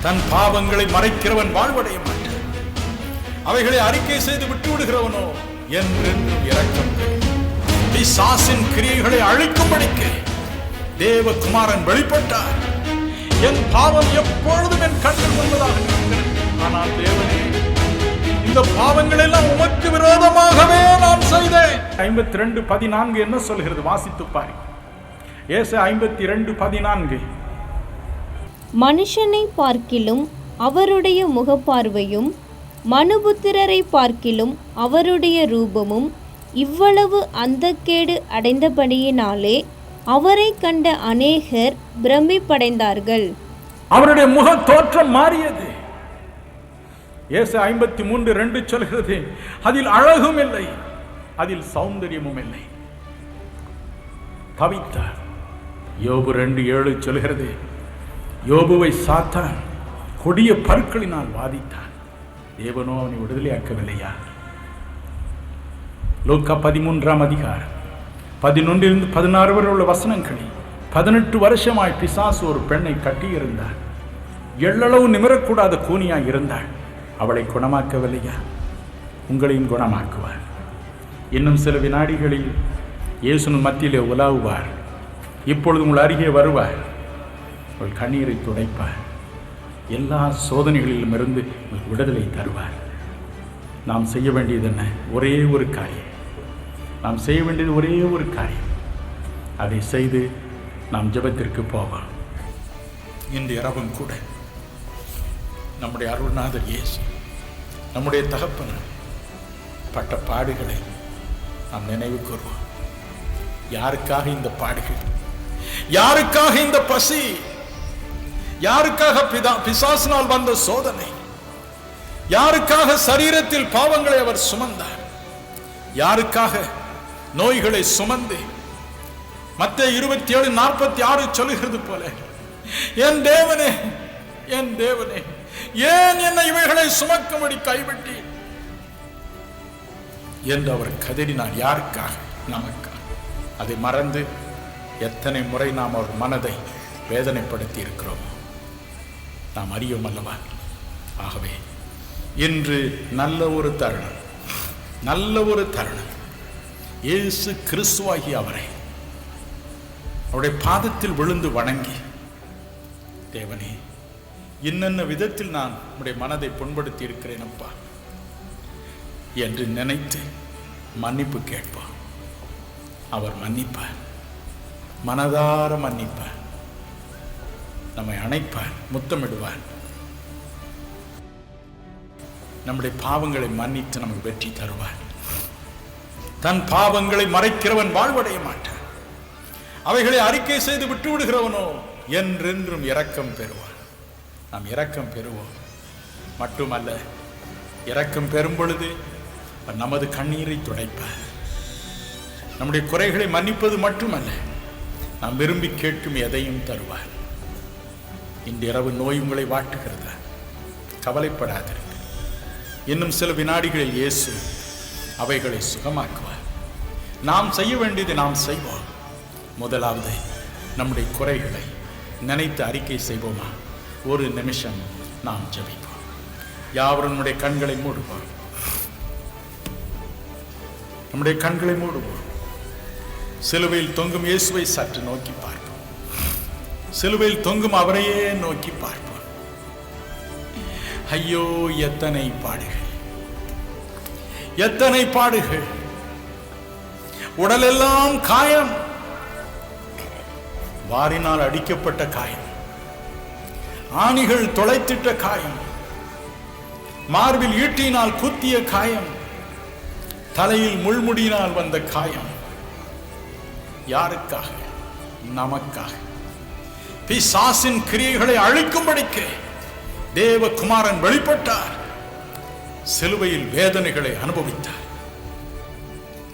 தன் பாவங்களை மறைக்கிறவன் வாழ்வடைய மாட்டான். அவைகளை அறிக்கை செய்து விட்டு விடுகிறவனோ என்றென்றும் இரக்கம் பெறும். பிசாசின் கிரியைகளை அழிக்கும்படிக்கு தேவகுமாரன் வெளிப்பட்டார். என் பாவம் எப்பொழுதும் என் கண்ணில் முன்பதாக இருக்கிறது. ஆனால் தேவனே, இந்த பாவங்கள் எல்லாம் உமக்கு விரோதமாகவே நான் செய்தேன். 52:14 என்ன சொல்கிறது? வாசித்து பாரு. ஏசாயா 52:14. மனுஷனை பார்க்கிலும் அவருடைய முகப்பார்வையும் மனுபுத்திரரை பார்க்கிலும் அவருடைய ரூபமும் இவ்வளவு அந்தக்கேடு அடைந்தபடியினாலே அவரை கண்ட அநேகர் பிரமிப்படைந்தார்கள். அவருடைய முக தோற்றம் மாறியது. ஏசாயா 53:2 சொல்கிறது, அதில் அழகும் இல்லை, அதில் சௌந்தரியமும் இல்லை. தவித்தார். யோபு 2:7 சொல்கிறது, யோபுவை சாத்தான் கொடிய பற்களினால் வாதித்தான், தேவனோ அவனை விடுதலையாக்கவில்லையா? லூக்கா 13 11-16 வரை உள்ள வசனங்களில் 18 வருஷமாய் பிசாசு ஒரு பெண்ணை கட்டியிருந்தார். எள்ளளவு நிமிரக்கூடாத கூனியாய் இருந்தாள். அவளை குணமாக்கவில்லையா? உங்களையும் குணமாக்குவார். இன்னும் சில வினாடிகளில் இயேசுவின் மத்தியிலே உலாவுவார். இப்பொழுது உங்கள் அருகே வருவார். உங்கள் கண்ணீரை துடைப்பார். எல்லா சோதனைகளிலும் இருந்து உங்களுக்கு விடுதலை தருவார். நாம் செய்ய வேண்டியது என்ன? ஒரே ஒரு காரியம். நாம் செய்ய வேண்டியது ஒரே ஒரு காரியம். அதை செய்து நாம் ஜெபத்திற்கு போவோம். இந்த இரவும் கூட நம்முடைய அருள்நாதர் இயேசு, நம்முடைய தகப்பனார் பட்ட பாடுகளை நாம் நினைவு கூறுவோம். யாருக்காக இந்த பாடுகள்? யாருக்காக இந்த பசி? யாருக்காக பிசாசினால் வந்த சோதனை? யாருக்காக சரீரத்தில் பாவங்களை அவர் சுமந்தார்? யாருக்காக நோய்களை சுமந்து மத்தேயு 27:46 சொல்கிறது போல, என் தேவனே, என் தேவனே, ஏன் என்னை இவைகளை சுமக்கும்படி கைவிட்டி என்று அவர் கதறினார். யாருக்காக? நமக்காக. அதை மறந்து எத்தனை முறை நாம் அவர் மனதை வேதனைப்படுத்தி இருக்கிறோம் நாம் அறியோம் அல்லவா? ஆகவே இன்று நல்ல ஒரு தருணம், நல்ல ஒரு தருணம். இயேசு கிறிஸ்துவாகி அவரை அவருடைய பாதத்தில் விழுந்து வணங்கி, தேவனே, இன்னென்ன விதத்தில் நான் உடைய மனதை புண்படுத்தி இருக்கிறேன் அப்பா என்று நினைத்து மன்னிப்பு கேட்பார். அவர் மன்னிப்பார், மனதார மன்னிப்பார், நம்மை அணைப்பார், முத்தமிடுவார். நம்முடைய பாவங்களை மன்னித்து நமக்கு வெற்றி தருவார். தன் பாவங்களை மறைக்கிறவன் வாழ்வடைய மாட்டான். அவைகளை அறிக்கை செய்து விட்டு விடுகிறவனோ என்றென்றும் இரக்கம் பெறுவான். நாம் இரக்கம் பெறுவோம். மட்டுமல்ல, இரக்கம் பெறும் பொழுது நமது கண்ணீரை துடைப்பார். நம்முடைய குறைகளை மன்னிப்பது மட்டுமல்ல, நாம் விரும்பி கேட்கும் எதையும் தருவார். இன்றிரவு நோய் உங்களை வாட்டுகிறதா? கவலைப்படாதீர்கள். இன்னும் சில வினாடிகளில் இயேசு அவைகளை சுகமாக்குவார். நாம் செய்ய வேண்டியதை நாம் செய்வோம். முதலாவது, நம்முடைய குறைகளை நினைத்து அறிக்கை செய்வோமா? ஒரு நிமிஷம் நாம் ஜெபிப்போம். யாவரும் நம்முடைய கண்களை மூடுவோம். நம்முடைய கண்களை மூடுவோம். சிலுவையில் தொங்கும் இயேசுவை சற்று நோக்கி பார்ப்போம். சிலுவையில் தொங்கும் அவரையே நோக்கி பார்ப்போம். ஐயோ, எத்தனை பாடுகள், எத்தனை பாடுகள்! உடலெல்லாம் காயம், வாரினால் அடிக்கப்பட்ட காயம், ஆணிகள் துளைத்திட்ட காயம், மார்பில் ஈட்டியினால் குத்திய காயம், தலையில் முள்முடியினால் வந்த காயம். யாருக்காக? நமக்காக. பிசாசின் கிரியைகளை அழிக்கும்படிக்கு தேவகுமாரன் வெளிப்பட்டார். சிலுவையில் வேதனைகளை அனுபவித்தார்.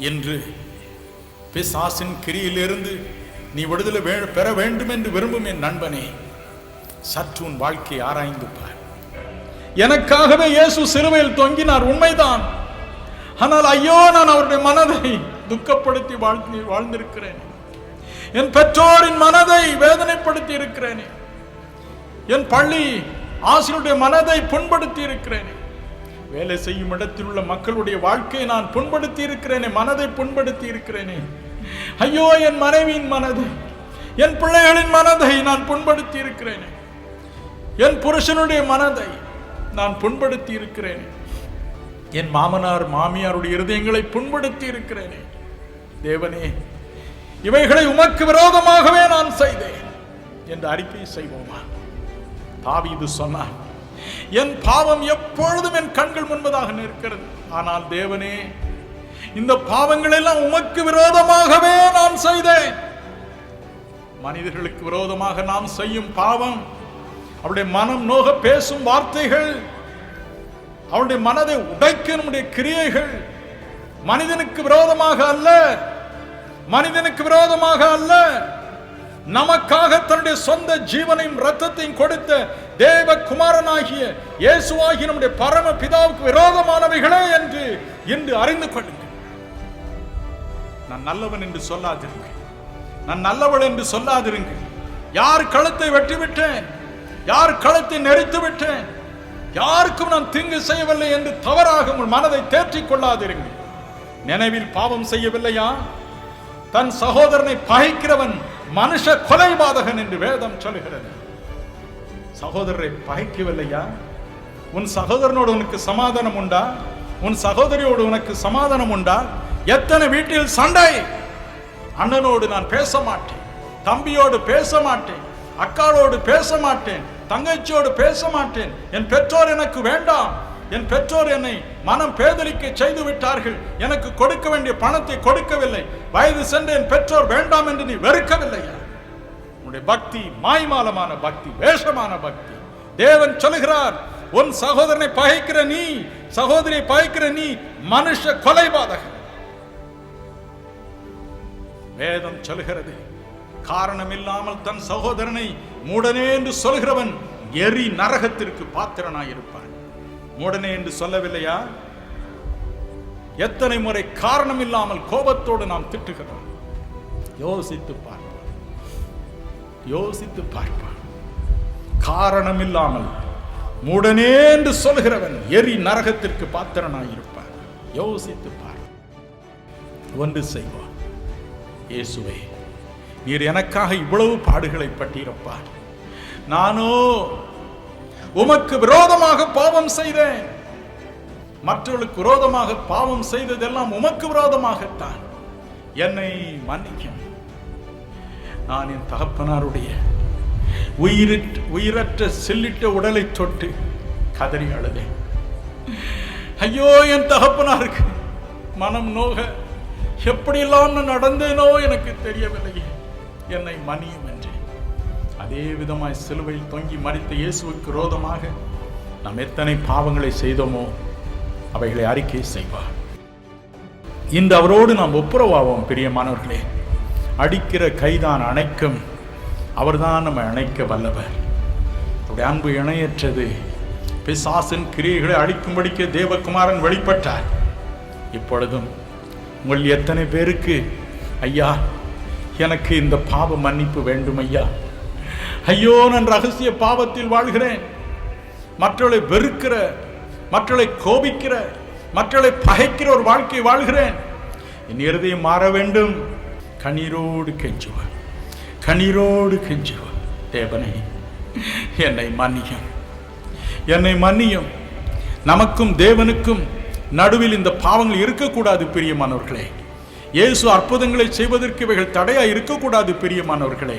இன்று பிசாசின் கிரியிலிருந்து நீ விடுதலை பெற வேண்டும் என்று விரும்பும் என் நண்பனே, சற்று உன் வாழ்க்கையை ஆராய்ந்து பார். எனக்காகவே இயேசு சிலுவையில் தொங்கினார், உண்மைதான். ஆனால் ஐயோ, நான் அவருடைய மனதை துக்கப்படுத்தி வாழ்ந்திருக்கிறேன். என் பெற்றோரின் மனதை வேதனைப்படுத்தி இருக்கிறேனே. என் பள்ளி ஆசிரியருடைய மனதை புண்படுத்தி இருக்கிறேனே. வேலை செய்யும் இடத்தில் உள்ள மக்களுடைய வாழ்க்கையை நான் புண்படுத்தி இருக்கிறேனே, மனதை புண்படுத்தி இருக்கிறேனே. ஐயோ, என் மனைவியின் மனதை, என் பிள்ளைகளின் மனதை நான் புண்படுத்தி இருக்கிறேனே. என் புருஷனுடைய மனதை நான் புண்படுத்தி இருக்கிறேனே. என் மாமனார் மாமியாருடைய இருதயங்களை புண்படுத்தி இருக்கிறேனே. தேவனே, இவைகளை உமக்கு விரோதமாகவே நான் செய்தேன் என்று அறிக்கை செய்வோமா? தாவீது சொன்னார், என் பாவம் எப்பொழுதும் என் கண்கள் முன்பதாக நிற்கிறது. ஆனால் தேவனே, இந்த பாவங்கள் எல்லாம் உமக்கு விரோதமாகவே நான் செய்தேன். மனிதர்களுக்கு விரோதமாக நாம் செய்யும் பாவம், அவருடைய மனம் நோக பேசும் வார்த்தைகள், அவருடைய மனதை உடைக்க நம்முடைய கிரியைகள் மனிதனுக்கு விரோதமாக அல்ல, மனிதனுக்கு விரோதமாக அல்ல, நமக்காக தன்னுடைய சொந்த ஜீவனையும் இரத்தத்தையும் கொடுத்த தேவ குமாரனாகிய இயேசுவாகிய நம்முடைய பரம பிதாவுக்கு விரோதமானவைகளே என்று இன்று அறிந்து கொள்ளுங்கள். நான் நல்லவன் என்று சொல்லாதிருங்க, நான் நல்லவள் என்று சொல்லாதிருங்க. யார் கழுத்தை வெட்டி விட்டேன், யார் கழுத்தை நெரித்து விட்டேன், யாருக்கும் நான் தீங்கு செய்யவில்லை என்று தவறாக உங்கள் மனதை தேற்றிக் கொள்ளாதிருங்க. நினைவில் பாவம் செய்யவில்லையா? தன் சகோதரனை பகைக்கிறவன் மனுஷ கொலைபாதகன் என்று வேதம் சொல்கிறது. சகோதரரை பகைக்கவில்லையா? உன் சகோதரனோடு உனக்கு சமாதானம் உண்டா? உன் சகோதரியோடு உனக்கு சமாதானம் உண்டா? எத்தனை வீட்டில் சண்டை! அண்ணனோடு நான் பேச மாட்டேன், தம்பியோடு பேச மாட்டேன், அக்காளோடு பேச மாட்டேன், தங்கச்சியோடு பேச மாட்டேன், என் பெற்றோர் எனக்கு வேண்டாம், என் பெற்றோர் என்னை மனம் பேதலிக்க செய்து விட்டார்கள், எனக்கு கொடுக்க வேண்டிய பணத்தை கொடுக்கவில்லை, வயது சென்ற என் பெற்றோர் வேண்டாம் என்று நீ வெறுக்கவில்லையா? உன்னுடைய பக்தி மாய்மாலமான பக்தி, வேஷமான பக்தி. தேவன் சொல்லுகிறார், உன் சகோதரனை பகைக்கிற நீ, சகோதரியை பகைக்கிற நீ மனுஷ கொலைபாதகன். வேதம் சொல்லுகிறது, காரணம் இல்லாமல் தன் சகோதரனை மூடனே என்று சொல்கிறவன் எரி நரகத்திற்கு பாத்திரனாயிருப்பான். மூடனே என்று சொல்லவில்லையா? எத்தனை முறை காரணம் இல்லாமல் கோபத்தோடு நாம் திட்டுகிறோம். யோசித்து பார்ப்பான், யோசித்து பார்ப்பான். காரணம் இல்லாமல் மூடனே என்று சொல்கிறவன் எரி நரகத்திற்கு பாத்திரனாயிருப்பான். யோசித்து பார். ஒன்று செய்வான், இயேசுவே, நீர் எனக்காக இவ்வளவு பாடுகளை பட்டீரப்பா, நானோ உமக்கு விரோதமாக பாவம் செய்தேன். மற்றவர்களுக்கு விரோதமாக பாவம் செய்ததெல்லாம் உமக்கு விரோதமாகத்தான். என்னை மன்னிக்கும். நான் என் தகப்பனாருடைய உயிரற்ற சில்லிட்ட உடலை தொட்டு கதறி அழுதேன். ஐயோ, என் தகப்பனாருக்கு மனம் நோக எப்படியெல்லாம் நான் நடந்தேனோ எனக்கு தெரியவில்லையே, என்னை மன்னியும் என்று. அதே விதமாய் சிலுவையில் தொங்கி மரித்த இயேசுவுக்கு விரோதமாக நாம் எத்தனை பாவங்களை செய்தோமோ அவைகளை அறிக்கை செய்வார். இந்த அவரோடு நாம் ஒப்புரவாவோம். பிரியமானவர்களே, அடிக்கிற கைதான் அணைக்கும், அவர்தான் நம்ம அணைக்க வல்லவர். அவருடைய அன்பு இணையற்றது. பிசாசின் கிரியைகளை அழிக்கும்படிக்க தேவகுமாரன் வெளிப்பட்டார். இப்பொழுதும் உங்கள் எத்தனை பேருக்கு, ஐயா எனக்கு இந்த பாவ மன்னிப்பு வேண்டும் ஐயா, ஐயோ நான் ரகசிய பாவத்தில் வாழ்கிறேன், மற்றவர்களை வெறுக்கிற, மற்றவர்களை கோபிக்கிற, மற்றவர்களை பகைக்கிற ஒரு வாழ்க்கை வாழ்கிறேன், என் இருதயம் மாற வேண்டும், கண்ணீரோடு கெஞ்சுவார், கண்ணீரோடு கெஞ்சுவார். தேவனே, என்னை மன்னியும், என்னை மன்னியும். நமக்கும் தேவனுக்கும் நடுவில் இந்த பாவங்கள் இருக்கக்கூடாது பிரியமானவர்களே. இயேசு அற்புதங்களை செய்வதற்கு இவைகள் தடையா இருக்கக்கூடாது பிரியமானவர்களே.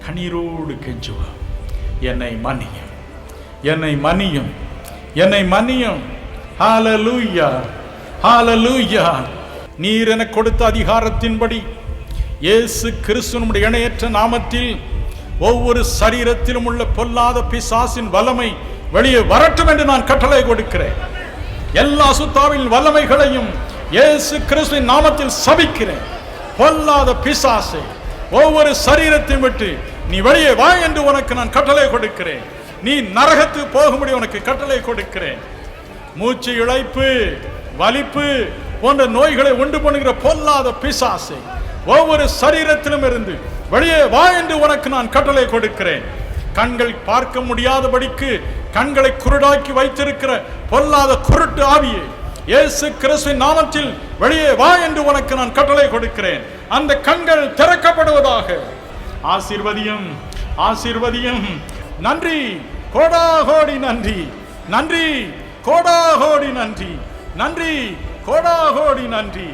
கண்ணீரோடு கெஞ்சுவா, என்னை மன்னியும், என்னை மன்னியும், என்னை மன்னியும். ஹல்லேலூயா, ஹல்லேலூயா. நீர் எனக்கு கொடுத்த அதிகாரத்தின்படி இயேசு கிறிஸ்துவினுடைய இணையற்ற நாமத்தில் ஒவ்வொரு சரீரத்திலும் உள்ள பொல்லாத பிசாசின் வல்லமை வெளியே வரட்டும் என்று நான் கட்டளை கொடுக்கிறேன். எல்லா சுத்தாவின் வல்லமைகளையும் இயேசு கிறிஸ்துவின் நாமத்தில் சபிக்கிறேன். பொல்லாத பிசாசை ஒவ்வொரு சரீரத்தை விட்டு நீ வெளியே வா என்று உனக்கு நான் கட்டளை கொடுக்கிறேன். நீ நரகத்துக்கு போகும்படி உனக்கு கட்டளை கொடுக்கிறேன். மூச்சு இழைப்பு, வலிப்பு போன்ற நோய்களை உண்டு பண்ணுகிற பொல்லாத பிசாசை ஒவ்வொரு சரீரத்திலும் இருந்து வெளியே வா என்று உனக்கு நான் கட்டளை கொடுக்கிறேன். கண்கள் பார்க்க முடியாதபடிக்கு கண்களை குருடாக்கி வைத்திருக்கிற பொல்லாத குருட்டு ஆவியே, இயேசு கிறிஸ்துவின் நாமத்தில் வெளியே வா என்று உனக்கு நான் கட்டளை கொடுக்கிறேன். அந்த கண்கள் திறக்கப்படுவதாக. ஆசீர்வதியும், ஆசீர்வதியும். நன்றி, கோடாகோடி நன்றி, நன்றி, கோடாகோடி நன்றி, நன்றி, கோடாகோடி நன்றி.